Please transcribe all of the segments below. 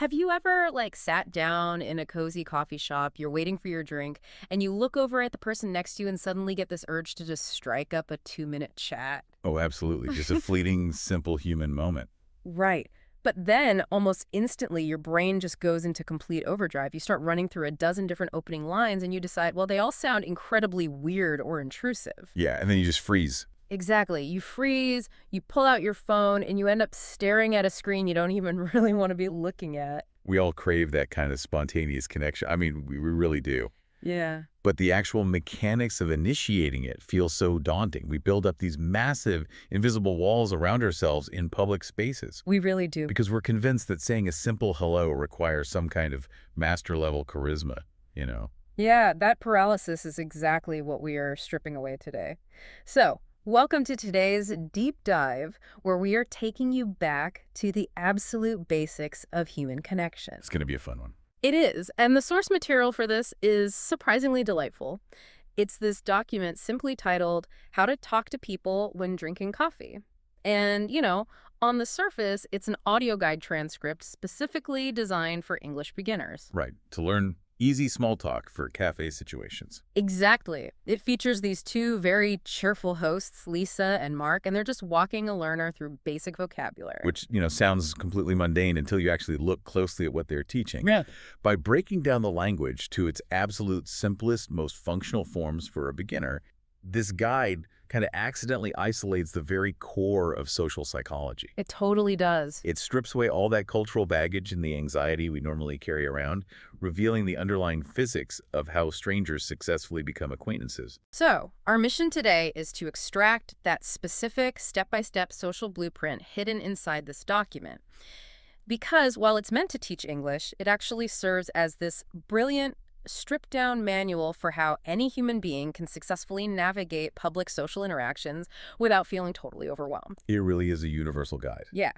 Have you ever, sat down in a cozy coffee shop, you're waiting for your drink, and you look over at the person next to you and suddenly get this urge to just strike up a 2-minute chat? Oh, absolutely. Just a fleeting, simple human moment. Right. But then, almost instantly, your brain just goes into complete overdrive. You start running through a dozen different opening lines, and you decide, well, they all sound incredibly weird or intrusive. Yeah, and then you just freeze. Exactly. You freeze, you pull out your phone, and you end up staring at a screen you don't even really want to be looking at. We all crave that kind of spontaneous connection. I mean, we really do. Yeah. But the actual mechanics of initiating it feel so daunting. We build up these massive, invisible walls around ourselves in public spaces We really do. because we're convinced that saying a simple hello requires some kind of master-level charisma, you know? Yeah, that paralysis is exactly what we are stripping away today. So, welcome to today's deep dive, where we are taking you back to the absolute basics of human connection. It's going to be a fun one. It is, and the source material for this is surprisingly delightful. It's this document simply titled, How to Talk to People When Drinking Coffee. And, on the surface, it's an audio guide transcript specifically designed for English beginners. Right, to learn easy small talk for cafe situations. Exactly. It features these two very cheerful hosts, Lisa and Mark, and they're just walking a learner through basic vocabulary. Which, sounds completely mundane until you actually look closely at what they're teaching. Yeah. By breaking down the language to its absolute simplest, most functional forms for a beginner, this guide kind of accidentally isolates the very core of social psychology. It totally does. It strips away all that cultural baggage and the anxiety we normally carry around, revealing the underlying physics of how strangers successfully become acquaintances. So, our mission today is to extract that specific step-by-step social blueprint hidden inside this document. Because while it's meant to teach English, it actually serves as this brilliant, stripped-down manual for how any human being can successfully navigate public social interactions without feeling totally overwhelmed. It really is a universal guide. Yeah.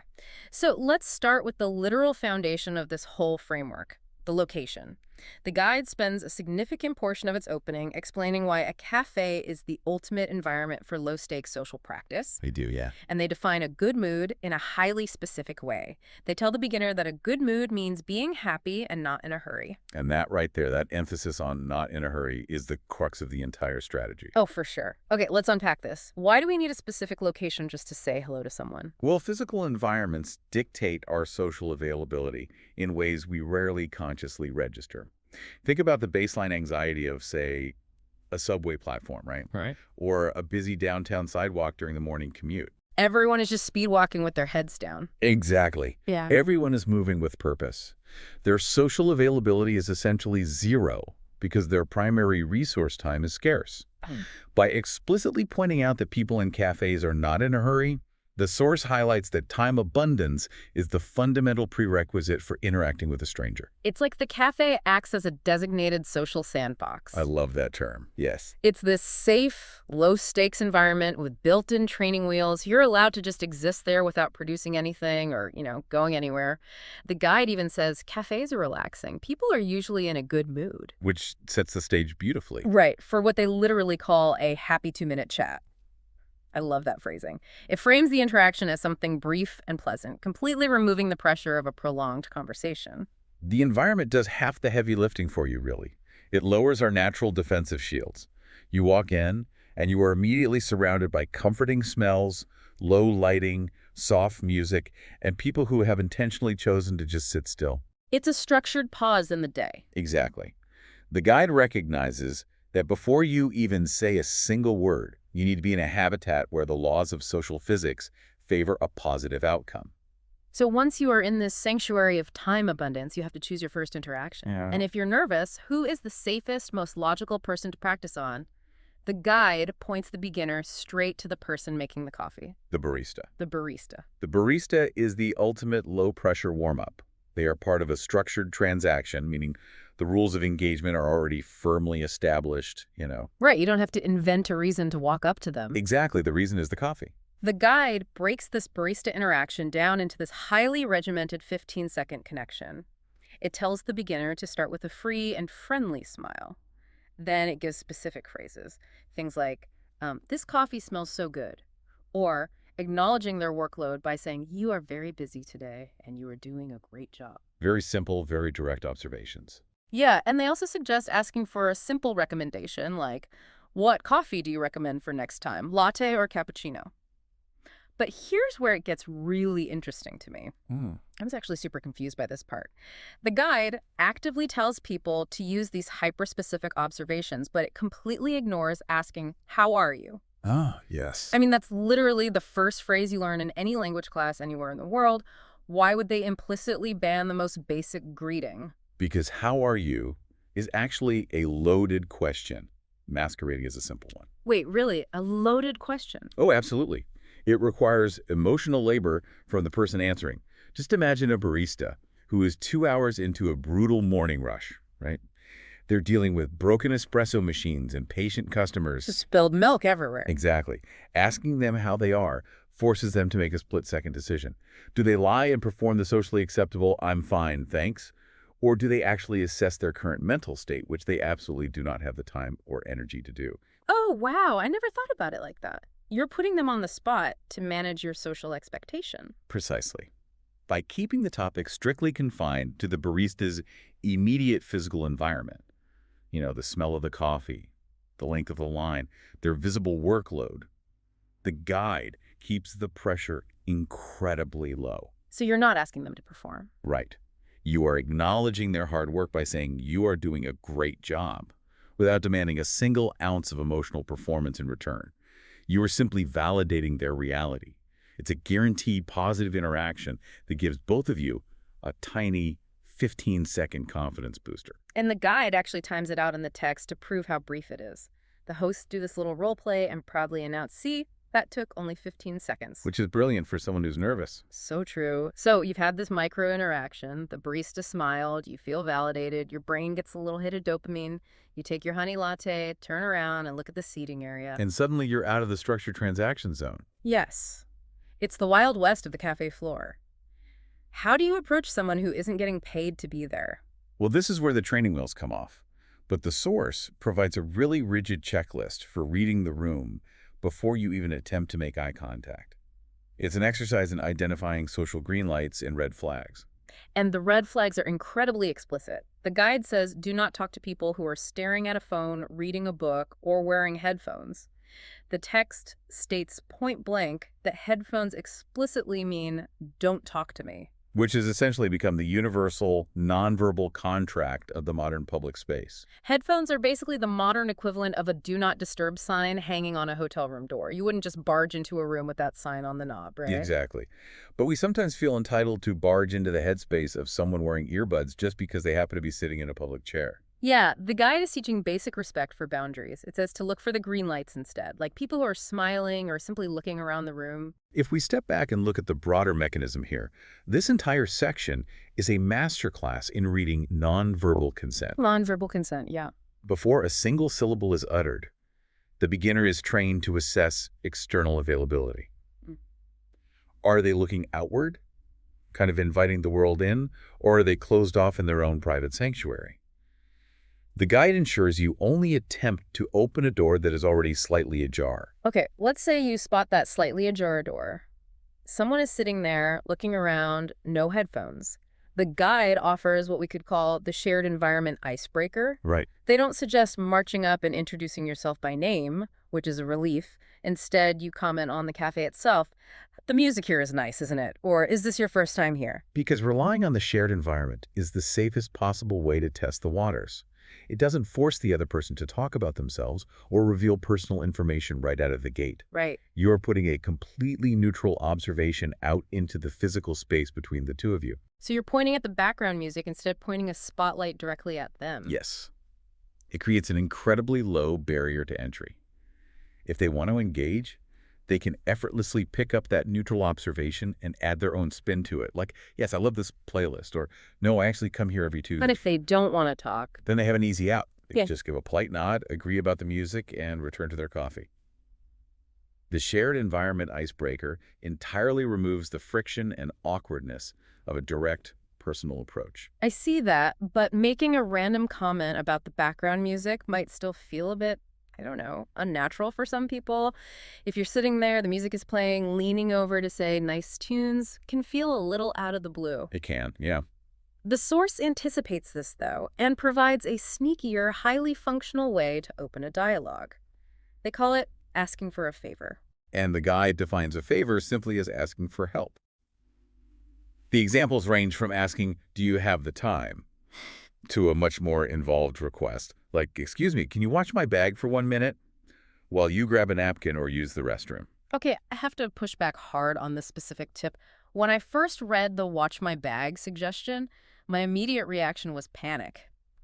So let's start with the literal foundation of this whole framework, the location. The guide spends a significant portion of its opening explaining why a cafe is the ultimate environment for low-stakes social practice. They do, yeah. And they define a good mood in a highly specific way. They tell the beginner that a good mood means being happy and not in a hurry. And that right there, that emphasis on not in a hurry, is the crux of the entire strategy. Oh, for sure. Okay, let's unpack this. Why do we need a specific location just to say hello to someone? Well, physical environments dictate our social availability in ways we rarely consciously register. Think about the baseline anxiety of, say, a subway platform, right? Right. Or a busy downtown sidewalk during the morning commute. Everyone is just speed walking with their heads down. Exactly. Yeah. Everyone is moving with purpose. Their social availability is essentially zero because their primary resource time is scarce. By explicitly pointing out that people in cafes are not in a hurry, the source highlights that time abundance is the fundamental prerequisite for interacting with a stranger. It's like the cafe acts as a designated social sandbox. I love that term. Yes. It's this safe, low-stakes environment with built-in training wheels. You're allowed to just exist there without producing anything or, going anywhere. The guide even says cafes are relaxing. People are usually in a good mood. Which sets the stage beautifully. Right, for what they literally call a happy 2-minute chat. I love that phrasing. It frames the interaction as something brief and pleasant, completely removing the pressure of a prolonged conversation. The environment does half the heavy lifting for you, really. It lowers our natural defensive shields. You walk in, and you are immediately surrounded by comforting smells, low lighting, soft music, and people who have intentionally chosen to just sit still. It's a structured pause in the day. Exactly. The guide recognizes that before you even say a single word, you need to be in a habitat where the laws of social physics favor a positive outcome. So once you are in this sanctuary of time abundance, you have to choose your first interaction. Yeah. And if you're nervous, who is the safest, most logical person to practice on? The guide points the beginner straight to the person making the coffee. The barista. The barista. The barista is the ultimate low-pressure warm-up. They are part of a structured transaction, meaning the rules of engagement are already firmly established, Right, you don't have to invent a reason to walk up to them. Exactly, the reason is the coffee. The guide breaks this barista interaction down into this highly regimented 15-second connection. It tells the beginner to start with a free and friendly smile. Then it gives specific phrases. Things like, this coffee smells so good. Or, acknowledging their workload by saying, "You are very busy today, and you are doing a great job." Very simple, very direct observations. Yeah, and they also suggest asking for a simple recommendation like, "What coffee do you recommend for next time, latte or cappuccino?" But here's where it gets really interesting to me. Mm. I was actually super confused by this part. The guide actively tells people to use these hyper-specific observations, but it completely ignores asking, "How are you?" Ah, yes. I mean, that's literally the first phrase you learn in any language class anywhere in the world. Why would they implicitly ban the most basic greeting? Because how are you is actually a loaded question, masquerading as a simple one. Wait, really? A loaded question. Oh, absolutely. It requires emotional labor from the person answering. Just imagine a barista who is 2 hours into a brutal morning rush, right? They're dealing with broken espresso machines and patient customers. Spilled milk everywhere. Exactly. Asking them how they are forces them to make a split-second decision. Do they lie and perform the socially acceptable, "I'm fine, thanks"? Or do they actually assess their current mental state, which they absolutely do not have the time or energy to do? Oh, wow. I never thought about it like that. You're putting them on the spot to manage your social expectation. Precisely. By keeping the topic strictly confined to the barista's immediate physical environment, the smell of the coffee, the length of the line, their visible workload, the guide keeps the pressure incredibly low. So you're not asking them to perform. Right. You are acknowledging their hard work by saying you are doing a great job without demanding a single ounce of emotional performance in return. You are simply validating their reality. It's a guaranteed positive interaction that gives both of you a tiny 15-second confidence booster. And the guide actually times it out in the text to prove how brief it is. The hosts do this little role play and proudly announce, "See, that took only 15 seconds. Which is brilliant for someone who's nervous. So true. So you've had this micro interaction. The barista smiled. You feel validated. Your brain gets a little hit of dopamine. You take your honey latte, turn around, and look at the seating area. And suddenly you're out of the structured transaction zone. Yes. It's the Wild West of the cafe floor. How do you approach someone who isn't getting paid to be there? Well, this is where the training wheels come off. But the source provides a really rigid checklist for reading the room before you even attempt to make eye contact. It's an exercise in identifying social green lights and red flags. And the red flags are incredibly explicit. The guide says do not talk to people who are staring at a phone, reading a book, or wearing headphones. The text states point blank that headphones explicitly mean don't talk to me. Which has essentially become the universal, nonverbal contract of the modern public space. Headphones are basically the modern equivalent of a do not disturb sign hanging on a hotel room door. You wouldn't just barge into a room with that sign on the knob, right? Exactly. But we sometimes feel entitled to barge into the headspace of someone wearing earbuds just because they happen to be sitting in a public chair. Yeah, the guide is teaching basic respect for boundaries. It says to look for the green lights instead, like people who are smiling or simply looking around the room. If we step back and look at the broader mechanism here, this entire section is a masterclass in reading nonverbal consent. Nonverbal consent, yeah. Before a single syllable is uttered, the beginner is trained to assess external availability. Mm. Are they looking outward, kind of inviting the world in, or are they closed off in their own private sanctuary? The guide ensures you only attempt to open a door that is already slightly ajar. Okay, let's say you spot that slightly ajar door. Someone is sitting there, looking around, no headphones. The guide offers what we could call the shared environment icebreaker. Right. They don't suggest marching up and introducing yourself by name, which is a relief. Instead, you comment on the cafe itself. The music here is nice, isn't it? Or is this your first time here? Because relying on the shared environment is the safest possible way to test the waters. It doesn't force the other person to talk about themselves or reveal personal information right out of the gate. Right. You're putting a completely neutral observation out into the physical space between the two of you. So you're pointing at the background music instead of pointing a spotlight directly at them. Yes. It creates an incredibly low barrier to entry. If they want to engage, they can effortlessly pick up that neutral observation and add their own spin to it. Like, yes, I love this playlist, or no, I actually come here every Tuesday. But if they don't want to talk, Then they have an easy out. They Yeah. can just give a polite nod, agree about the music, and return to their coffee. The shared environment icebreaker entirely removes the friction and awkwardness of a direct, personal approach. I see that, but making a random comment about the background music might still feel a bit I don't know, unnatural for some people. If you're sitting there, the music is playing, leaning over to say nice tunes can feel a little out of the blue. It can, yeah. The source anticipates this, though, and provides a sneakier, highly functional way to open a dialogue. They call it asking for a favor. And the guide defines a favor simply as asking for help. The examples range from asking, "Do you have the time?" to a much more involved request, like, "Excuse me, can you watch my bag for 1 minute while you grab a napkin or use the restroom?" Okay, I have to push back hard on this specific tip. When I first read the watch my bag suggestion, my immediate reaction was panic.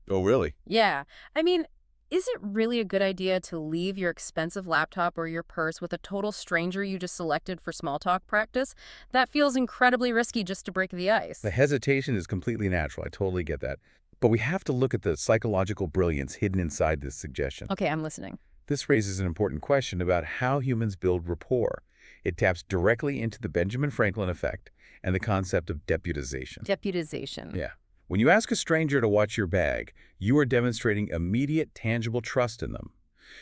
Oh, really? Yeah, I mean, is it really a good idea to leave your expensive laptop or your purse with a total stranger you just selected for small talk practice? That feels incredibly risky just to break the ice. The hesitation is completely natural. I totally get that. But we have to look at the psychological brilliance hidden inside this suggestion. Okay, I'm listening. This raises an important question about how humans build rapport. It taps directly into the Benjamin Franklin effect and the concept of deputization. Deputization. Yeah. When you ask a stranger to watch your bag, you are demonstrating immediate, tangible trust in them.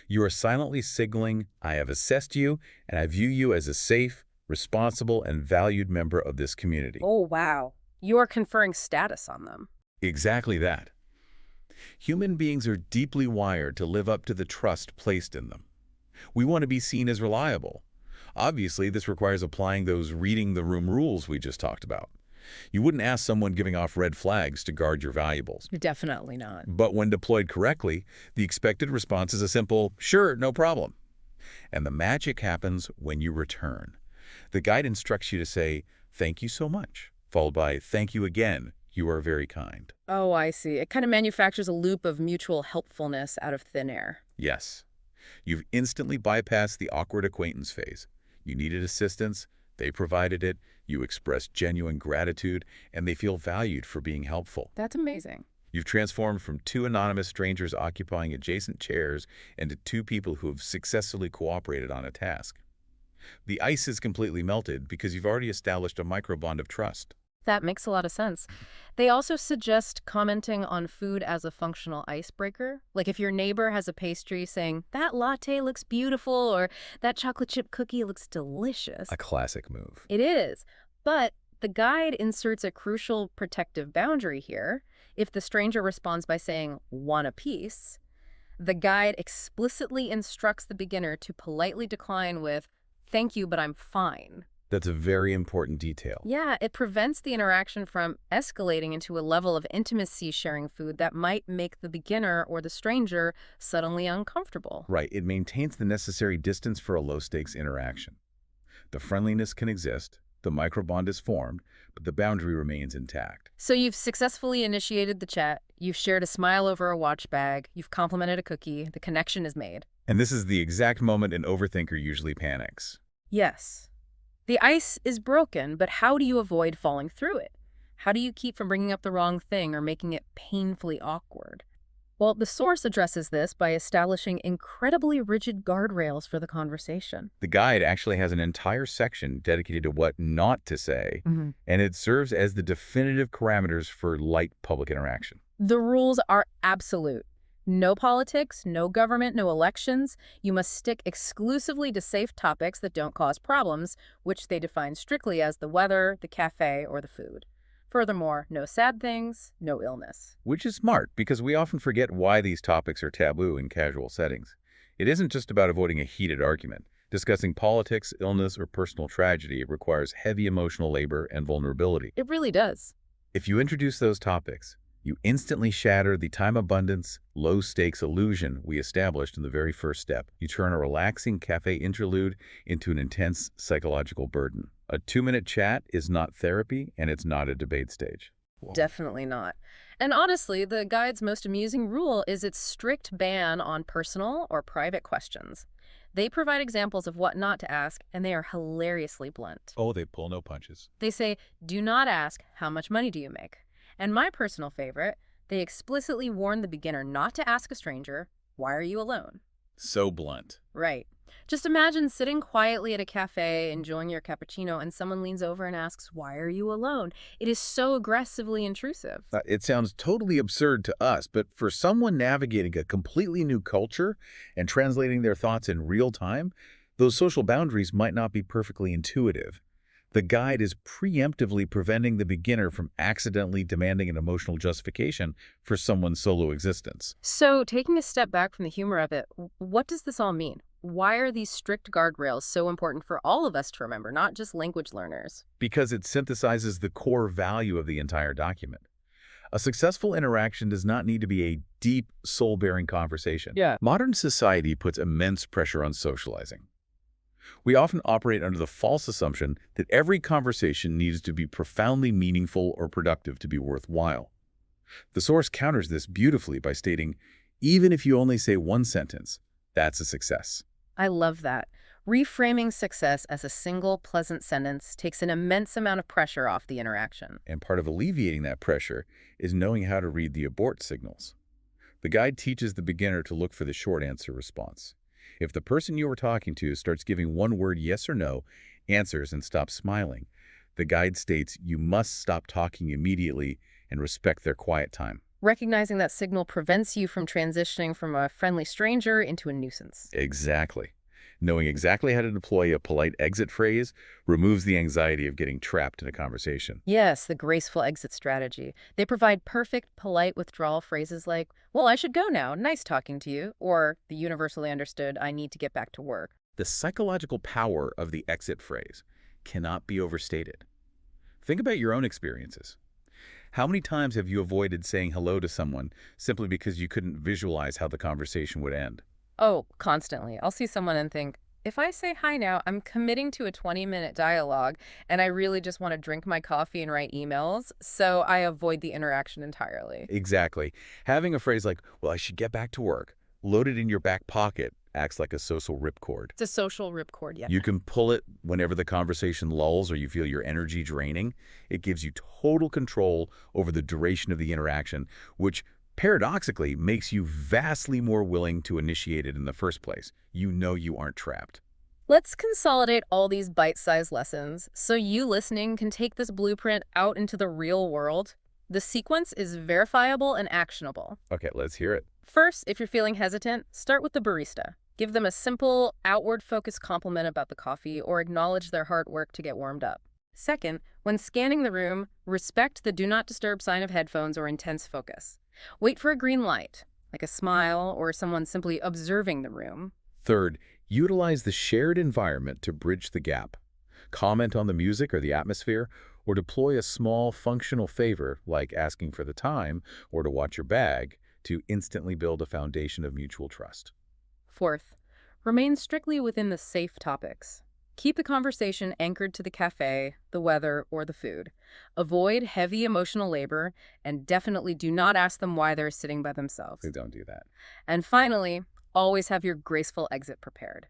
You are silently signaling, "I have assessed you, and I view you as a safe, responsible, and valued member of this community." Oh, wow. You are conferring status on them. Exactly that. Human beings are deeply wired to live up to the trust placed in them. We want to be seen as reliable. Obviously, this requires applying those reading the room rules we just talked about. You wouldn't ask someone giving off red flags to guard your valuables. Definitely not. But when deployed correctly, the expected response is a simple, "Sure, no problem." And the magic happens when you return. The guide instructs you to say, "Thank you so much," followed by, "Thank you again. You are very kind." Oh, I see. It kind of manufactures a loop of mutual helpfulness out of thin air. Yes. You've instantly bypassed the awkward acquaintance phase. You needed assistance, they provided it, you expressed genuine gratitude, and they feel valued for being helpful. That's amazing. You've transformed from two anonymous strangers occupying adjacent chairs into two people who have successfully cooperated on a task. The ice is completely melted because you've already established a microbond of trust. That makes a lot of sense. They also suggest commenting on food as a functional icebreaker. Like if your neighbor has a pastry saying, "That latte looks beautiful," or "That chocolate chip cookie looks delicious." A classic move. It is. But the guide inserts a crucial protective boundary here. If the stranger responds by saying, "One apiece," the guide explicitly instructs the beginner to politely decline with, "Thank you, but I'm fine." That's a very important detail. Yeah, it prevents the interaction from escalating into a level of intimacy sharing food that might make the beginner or the stranger suddenly uncomfortable. Right, it maintains the necessary distance for a low-stakes interaction. The friendliness can exist, the microbond is formed, but the boundary remains intact. So you've successfully initiated the chat, you've shared a smile over a watch bag, you've complimented a cookie, the connection is made. And this is the exact moment an overthinker usually panics. Yes. The ice is broken, but how do you avoid falling through it? How do you keep from bringing up the wrong thing or making it painfully awkward? Well, the source addresses this by establishing incredibly rigid guardrails for the conversation. The guide actually has an entire section dedicated to what not to say, and it serves as the definitive parameters for light public interaction. The rules are absolute. No politics, no government, no elections. You must stick exclusively to safe topics that don't cause problems, which they define strictly as the weather, the cafe, or the food. Furthermore, no sad things, no illness. Which is smart, because we often forget why these topics are taboo in casual settings. It isn't just about avoiding a heated argument. Discussing politics, illness, or personal tragedy requires heavy emotional labor and vulnerability. It really does. If you introduce those topics, you instantly shatter the time abundance, low-stakes illusion we established in the very first step. You turn a relaxing cafe interlude into an intense psychological burden. A 2-minute chat is not therapy, and it's not a debate stage. Whoa. Definitely not. And honestly, the guide's most amusing rule is its strict ban on personal or private questions. They provide examples of what not to ask, and they are hilariously blunt. Oh, they pull no punches. They say, "Do not ask, how much money do you make?" And my personal favorite, they explicitly warn the beginner not to ask a stranger, "Why are you alone?" So blunt. Right. Just imagine sitting quietly at a cafe, enjoying your cappuccino, and someone leans over and asks, "Why are you alone?" It is so aggressively intrusive. It sounds totally absurd to us, but for someone navigating a completely new culture and translating their thoughts in real time, those social boundaries might not be perfectly intuitive. The guide is preemptively preventing the beginner from accidentally demanding an emotional justification for someone's solo existence. So, taking a step back from the humor of it, what does this all mean? Why are these strict guardrails so important for all of us to remember, not just language learners? Because it synthesizes the core value of the entire document. A successful interaction does not need to be a deep, soul-bearing conversation. Yeah. Modern society puts immense pressure on socializing. We often operate under the false assumption that every conversation needs to be profoundly meaningful or productive to be worthwhile. The source counters this beautifully by stating, even if you only say one sentence, that's a success. I love that. Reframing success as a single, pleasant sentence takes an immense amount of pressure off the interaction. And part of alleviating that pressure is knowing how to read the abort signals. The guide teaches the beginner to look for the short answer response. If the person you are talking to starts giving one-word yes or no answers and stops smiling, the guide states you must stop talking immediately and respect their quiet time. Recognizing that signal prevents you from transitioning from a friendly stranger into a nuisance. Exactly. Knowing exactly how to deploy a polite exit phrase removes the anxiety of getting trapped in a conversation. Yes, the graceful exit strategy. They provide perfect, polite withdrawal phrases like, "Well, I should go now. Nice talking to you." Or the universally understood, "I need to get back to work." The psychological power of the exit phrase cannot be overstated. Think about your own experiences. How many times have you avoided saying hello to someone simply because you couldn't visualize how the conversation would end? Oh, constantly. I'll see someone and think, if I say hi now, I'm committing to a 20-minute dialogue, and I really just want to drink my coffee and write emails, so I avoid the interaction entirely. Exactly. Having a phrase like, well, I should get back to work, loaded in your back pocket acts like a social ripcord. It's a social ripcord, yeah. You can pull it whenever the conversation lulls or you feel your energy draining. It gives you total control over the duration of the interaction, which paradoxically makes you vastly more willing to initiate it in the first place. You know you aren't trapped. Let's consolidate all these bite-sized lessons so you listening can take this blueprint out into the real world. The sequence is verifiable and actionable. Okay, let's hear it. First, if you're feeling hesitant, start with the barista. Give them a simple, outward-focused compliment about the coffee or acknowledge their hard work to get warmed up. Second, when scanning the room, respect the do not disturb sign of headphones or intense focus. Wait for a green light, like a smile or someone simply observing the room. Third, utilize the shared environment to bridge the gap. Comment on the music or the atmosphere, or deploy a small functional favor like asking for the time or to watch your bag to instantly build a foundation of mutual trust. Fourth, remain strictly within the safe topics. Keep the conversation anchored to the cafe, the weather, or the food. Avoid heavy emotional labor, and definitely do not ask them why they're sitting by themselves. Please don't do that. And finally, always have your graceful exit prepared.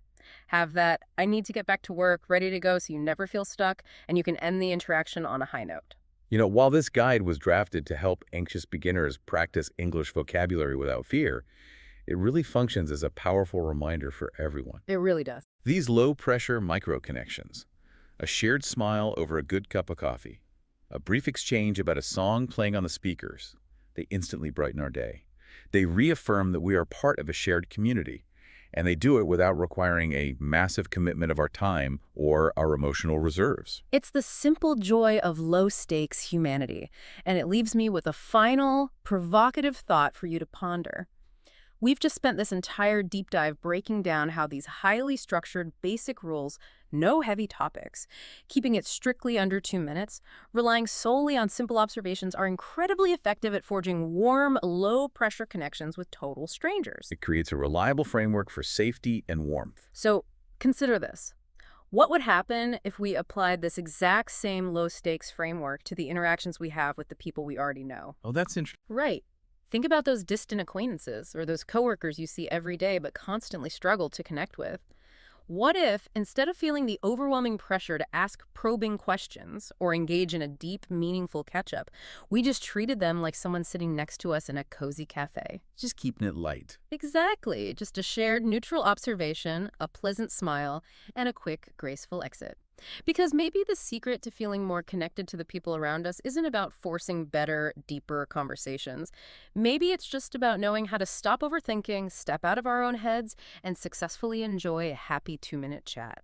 Have that, "I need to get back to work," ready to go so you never feel stuck, and you can end the interaction on a high note. While this guide was drafted to help anxious beginners practice English vocabulary without fear, it really functions as a powerful reminder for everyone. It really does. These low-pressure micro-connections, a shared smile over a good cup of coffee, a brief exchange about a song playing on the speakers, they instantly brighten our day. They reaffirm that we are part of a shared community, and they do it without requiring a massive commitment of our time or our emotional reserves. It's the simple joy of low-stakes humanity, and it leaves me with a final, provocative thought for you to ponder. We've just spent this entire deep dive breaking down how these highly structured basic rules, no heavy topics, keeping it strictly under 2 minutes, relying solely on simple observations are incredibly effective at forging warm, low-pressure connections with total strangers. It creates a reliable framework for safety and warmth. So consider this. What would happen if we applied this exact same low-stakes framework to the interactions we have with the people we already know? Oh, that's interesting. Right. Think about those distant acquaintances or those coworkers you see every day but constantly struggle to connect with. What if, instead of feeling the overwhelming pressure to ask probing questions or engage in a deep, meaningful catch-up, we just treated them like someone sitting next to us in a cozy cafe? Just keeping it light. Exactly. Just a shared neutral observation, a pleasant smile, and a quick, graceful exit. Because maybe the secret to feeling more connected to the people around us isn't about forcing better, deeper conversations. Maybe it's just about knowing how to stop overthinking, step out of our own heads, and successfully enjoy a happy 2-minute chat.